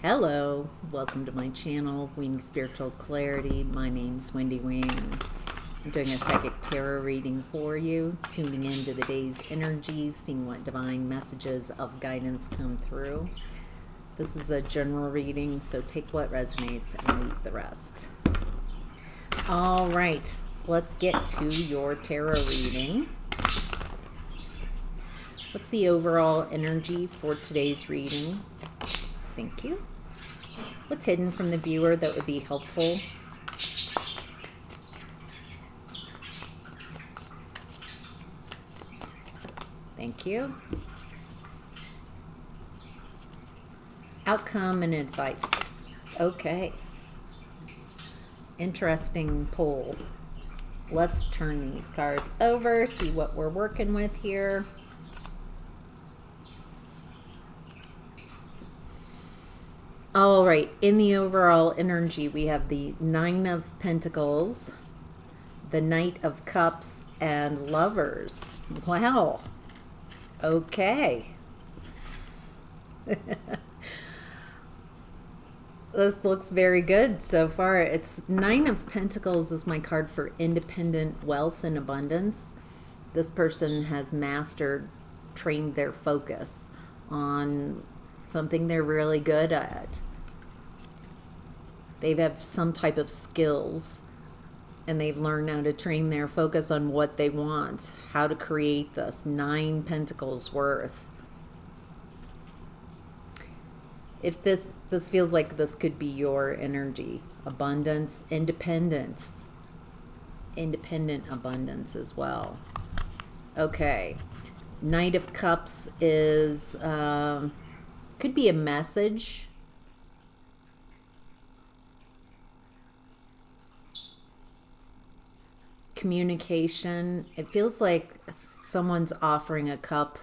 Hello, welcome to my channel, Wing Spiritual Clarity. My name's Wendy Wing. I'm doing a psychic tarot reading for you, tuning into the day's energies, seeing what divine messages of guidance come through. This is a general reading, so take what resonates and leave the rest. All right, let's get to your tarot reading. What's the overall energy for today's reading? Thank you. What's hidden from the viewer that would be helpful? Thank you. Outcome and advice. Okay. Interesting pull. Let's turn these cards over, see what we're working with here. All right, in the overall energy, we have the Nine of Pentacles, the Knight of Cups, and Lovers. Wow. Okay. This looks very good so far. It's Nine of Pentacles is my card for independent wealth and abundance. This person has trained their focus on something they're really good at. They have some type of skills and they've learned how to train their focus on what they want, how to create this. 9 Pentacles worth. If this feels like this could be your energy, abundance, independence, independent abundance as well. Okay, Knight of Cups is could be a message. Communication. It feels like someone's offering a cup,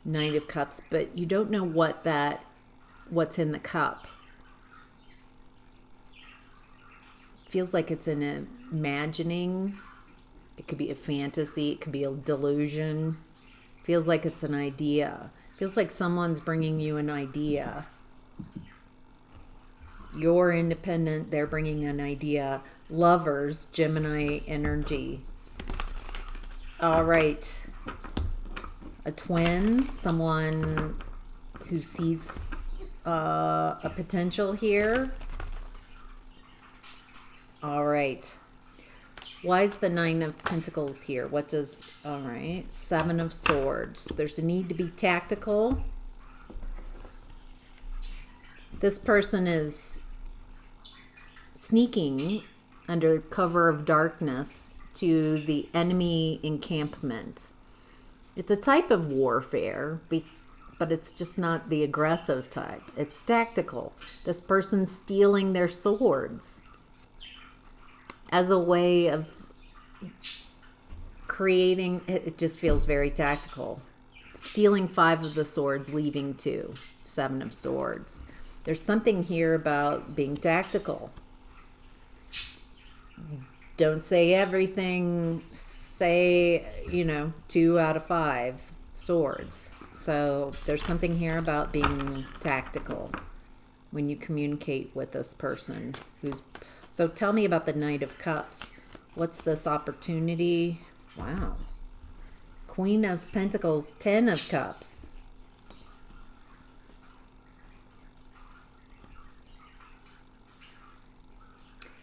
Knight of Cups, but you don't know what's in the cup. It feels like it's an imagining. It could be a fantasy. It could be a delusion. It feels like it's an idea. It feels like someone's bringing you an idea. You're independent. They're bringing an idea. Lovers, Gemini energy. All right. A twin, someone who sees a potential here. All right. Why is the Nine of Pentacles here? What does, all right, Seven of Swords. There's a need to be tactical. This person is sneaking under cover of darkness to the enemy encampment. It's a type of warfare, but it's just not the aggressive type. It's tactical. This person's stealing their swords as a way of creating, it just feels very tactical. Stealing 5 of the swords, leaving 2. 7 of Swords. There's something here about being tactical. Don't say everything. Say, 2 out of 5 swords. So there's something here about being tactical when you communicate with this person. So tell me about the Knight of Cups. What's this opportunity? Wow. Queen of Pentacles, 10 of Cups.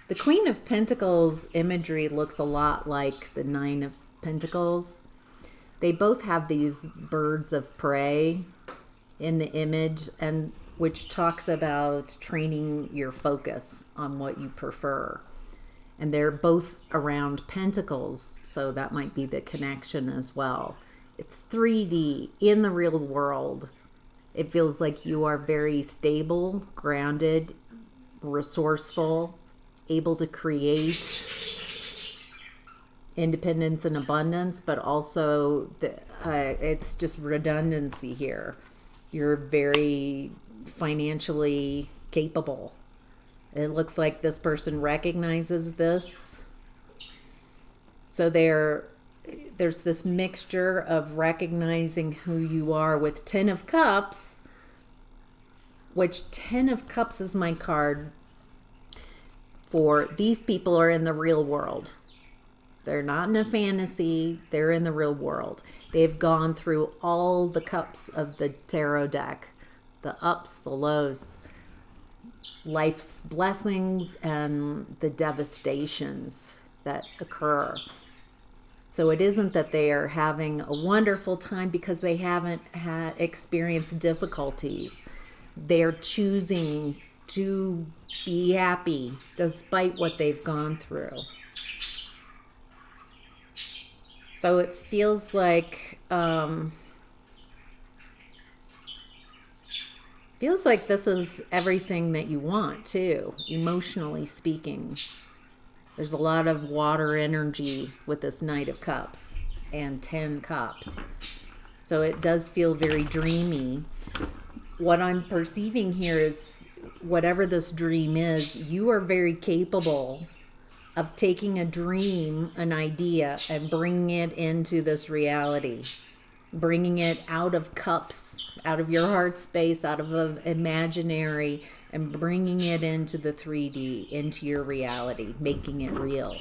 The Queen of Pentacles imagery looks a lot like the Nine of Pentacles. They both have these birds of prey in the image, and which talks about training your focus on what you prefer. And they're both around pentacles, so that might be the connection as well. It's 3D in the real world. It feels like you are very stable, grounded, resourceful, able to create independence and abundance, but also it's just redundancy here. You're very financially capable. It looks like this person recognizes this. So there's this mixture of recognizing who you are with 10 of Cups which 10 of Cups is my card for these people are in the real world. They're not in a fantasy. They're in the real world. They've gone through all the cups of the tarot deck, the ups, the lows, life's blessings, and the devastations that occur. So it isn't that they are having a wonderful time because they haven't experienced difficulties. They're choosing to be happy despite what they've gone through. So it feels like this is everything that you want too, emotionally speaking. There's a lot of water energy with this Knight of Cups and 10 Cups. So it does feel very dreamy. What I'm perceiving here is whatever this dream is, you are very capable of taking a dream, an idea, and bringing it into this reality. Bringing it out of cups, out of your heart space, out of an imaginary, and bringing it into the 3D, into your reality, making it real.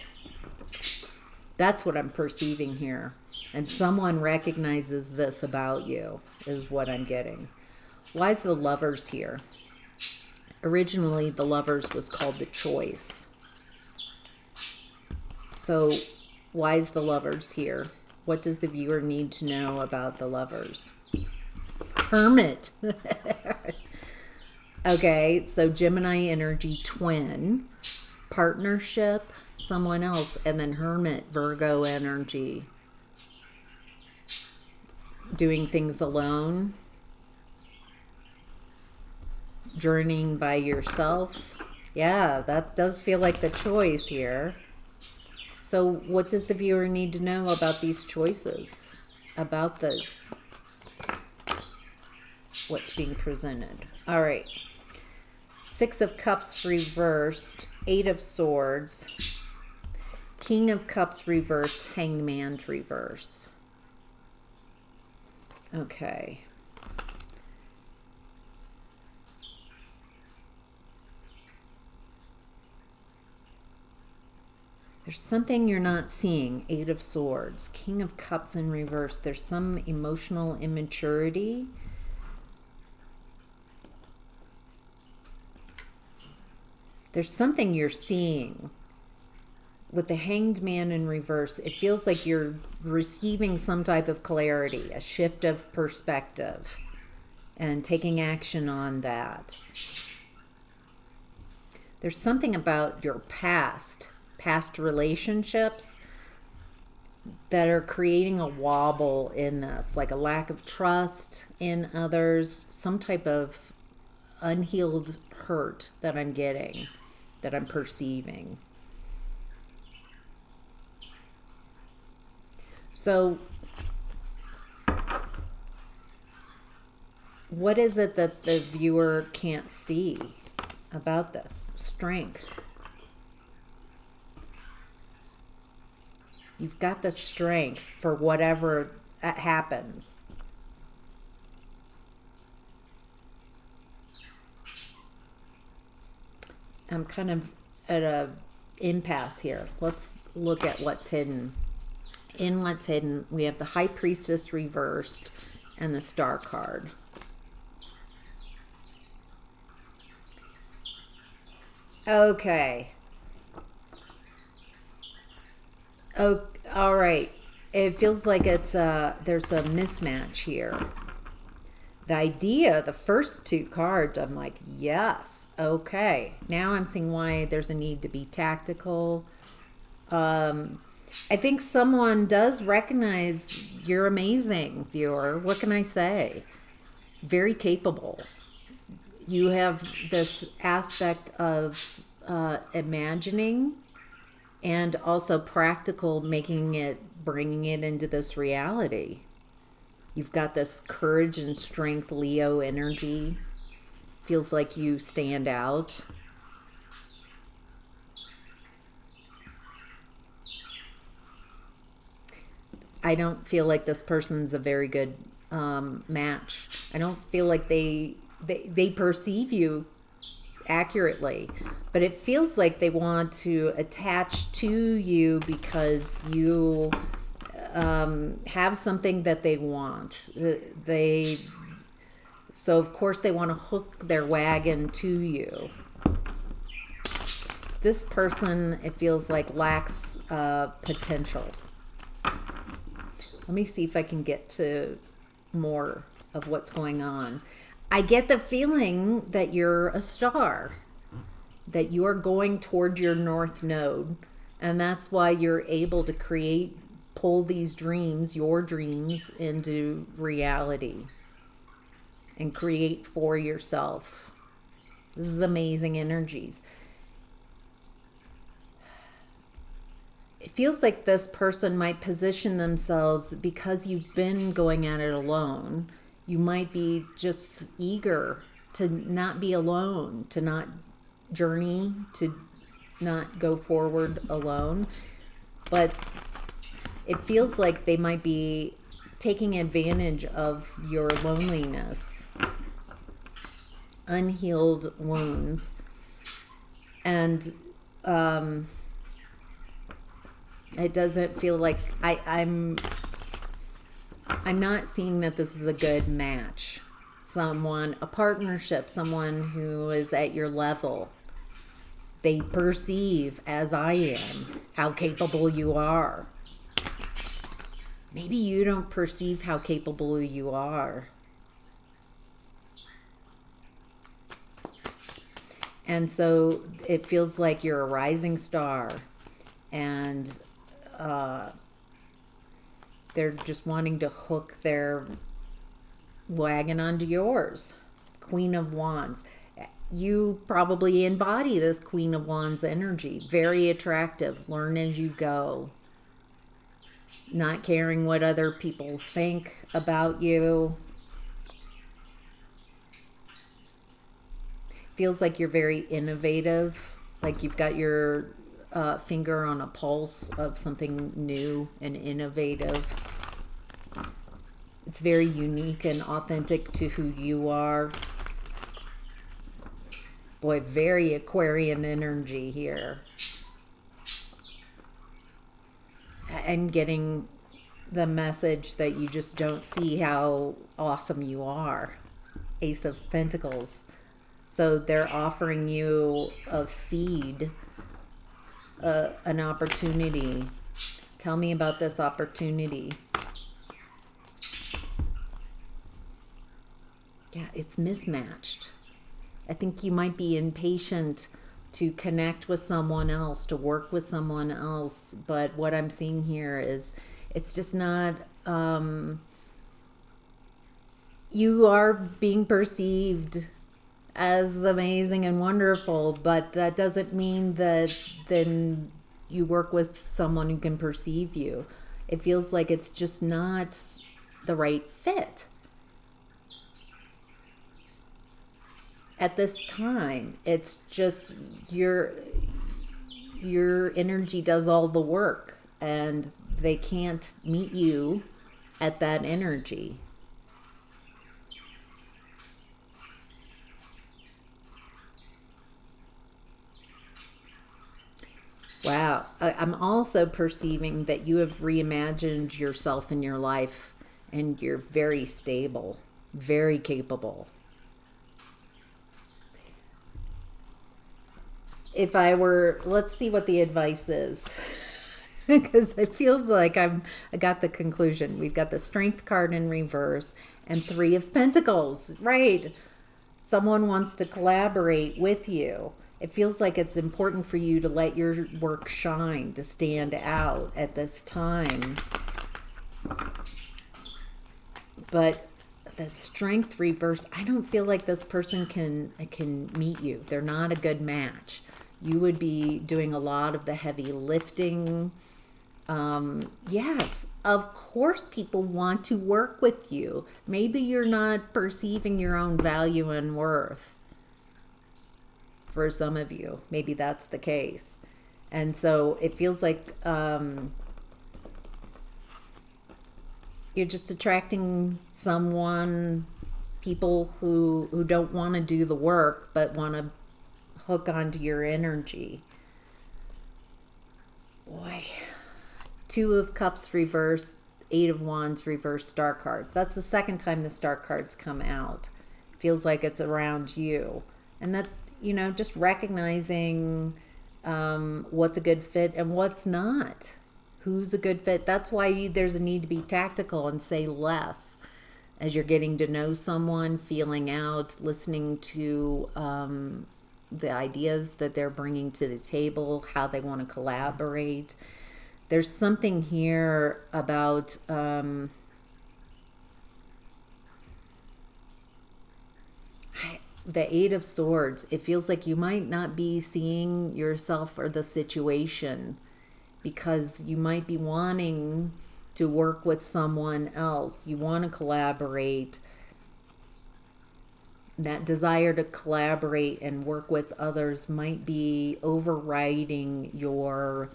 That's what I'm perceiving here. And someone recognizes this about you, is what I'm getting. Why is the Lovers here? Originally, the Lovers was called the Choice. So, why is the Lovers here? What does the viewer need to know about the Lovers? Hermit. Okay, so Gemini energy, twin, partnership, someone else, and then Hermit, Virgo energy. Doing things alone. Journeying by yourself. Yeah, that does feel like the Choice here. So what does the viewer need to know about these choices? About what's being presented. All right. 6 of Cups reversed. 8 of Swords. King of Cups reversed. Hanged Man reversed. Okay. There's something you're not seeing. 8 of Swords. King of Cups in reverse. There's some emotional immaturity. There's something you're seeing. With the Hanged Man in reverse, it feels like you're receiving some type of clarity, a shift of perspective, and taking action on that. There's something about your past relationships that are creating a wobble in this, like a lack of trust in others, some type of unhealed hurt that I'm getting, that I'm perceiving. So what is it that the viewer can't see about this? Strength. You've got the strength for whatever happens. I'm kind of at a impasse here. Let's look at what's hidden. In what's hidden, we have the High Priestess reversed and the Star card. Okay. Oh, all right. It feels like there's a mismatch here. The idea, the first 2 cards, I'm like, yes, okay. Now I'm seeing why there's a need to be tactical. I think someone does recognize you're amazing, viewer. What can I say? Very capable. You have this aspect of imagining and also practical, bringing it into this reality. You've got this courage and strength, Leo energy. Feels like you stand out. I don't feel like this person's a very good match. I don't feel like they they perceive you accurately, but it feels like they want to attach to you because you have something that they want. So of course they want to hook their wagon to you. This person, it feels like, lacks potential. Let me see if I can get to more of what's going on. I get the feeling that you're a star, that you are going toward your north node, and that's why you're able to pull these dreams, your dreams, into reality and create for yourself. This is amazing energies. It feels like this person might position themselves, because you've been going at it alone, you might be just eager to not be alone, to not journey, to not go forward alone. But it feels like they might be taking advantage of your loneliness, unhealed wounds, and it doesn't feel like I'm not seeing that this is a good match. A partnership, someone who is at your level. They perceive, as I am, how capable you are. Maybe you don't perceive how capable you are. And so it feels like you're a rising star, and they're just wanting to hook their wagon onto yours. Queen of Wands. You probably embody this Queen of Wands energy. Very attractive. Learn as you go. Not caring what other people think about you. Feels like you're very innovative. Like you've got your finger on a pulse of something new and innovative. It's very unique and authentic to who you are. Boy, very Aquarian energy here. I'm getting the message that you just don't see how awesome you are. Ace of Pentacles. So they're offering you a seed, an opportunity. Tell me about this opportunity. Yeah, it's mismatched. I think you might be impatient to connect with someone else, to work with someone else. But what I'm seeing here is it's just not, you are being perceived as amazing and wonderful, but that doesn't mean that then you work with someone who can perceive you. It feels like it's just not the right fit. At this time, it's just your energy does all the work, and they can't meet you at that energy. Wow. I'm also perceiving that you have reimagined yourself in your life, and you're very stable, very capable. Let's see what the advice is. Because it feels like I got the conclusion. We've got the Strength card in reverse and 3 of Pentacles. Right. Someone wants to collaborate with you. It feels like it's important for you to let your work shine, to stand out at this time. But the Strength reverse, I don't feel like this person can meet you. They're not a good match. You would be doing a lot of the heavy lifting. Yes, of course people want to work with you. Maybe you're not perceiving your own value and worth. For some of you, maybe that's the case. And so it feels like you're just attracting someone people who don't want to do the work but want to hook onto your energy. Boy. Two of Cups reversed, Eight of Wands reversed, Star card. That's the second time the Star cards come out. Feels like it's around you. And that, you know, just recognizing what's a good fit and what's not. Who's a good fit. That's why there's a need to be tactical and say less as you're getting to know someone, feeling out, listening to the ideas that they're bringing to the table, how they want to collaborate. There's something here about the Eight of Swords. It feels like you might not be seeing yourself or the situation because you might be wanting to work with someone else. You want to collaborate. That desire to collaborate and work with others might be overriding your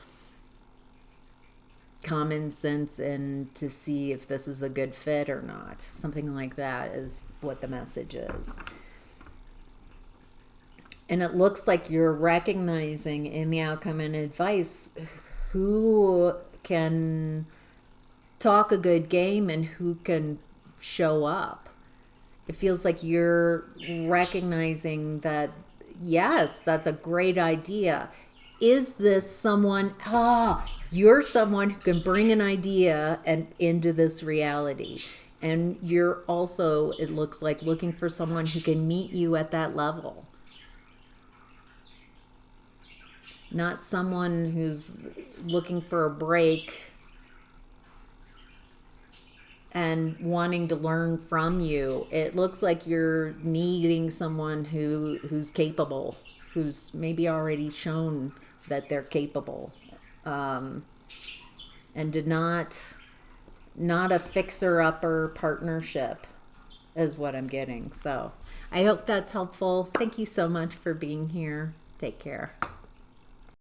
common sense and to see if this is a good fit or not. Something like that is what the message is. And it looks like you're recognizing in the outcome and advice who can talk a good game and who can show up. It feels like you're recognizing that, yes, that's a great idea. Is this someone, you're someone who can bring an idea and into this reality. And you're also, it looks like, looking for someone who can meet you at that level. Not someone who's looking for a break and wanting to learn from you. It looks like you're needing someone who's capable, who's maybe already shown that they're capable, and not a fixer-upper partnership is what I'm getting. So I hope that's helpful. Thank you so much for being here. Take care.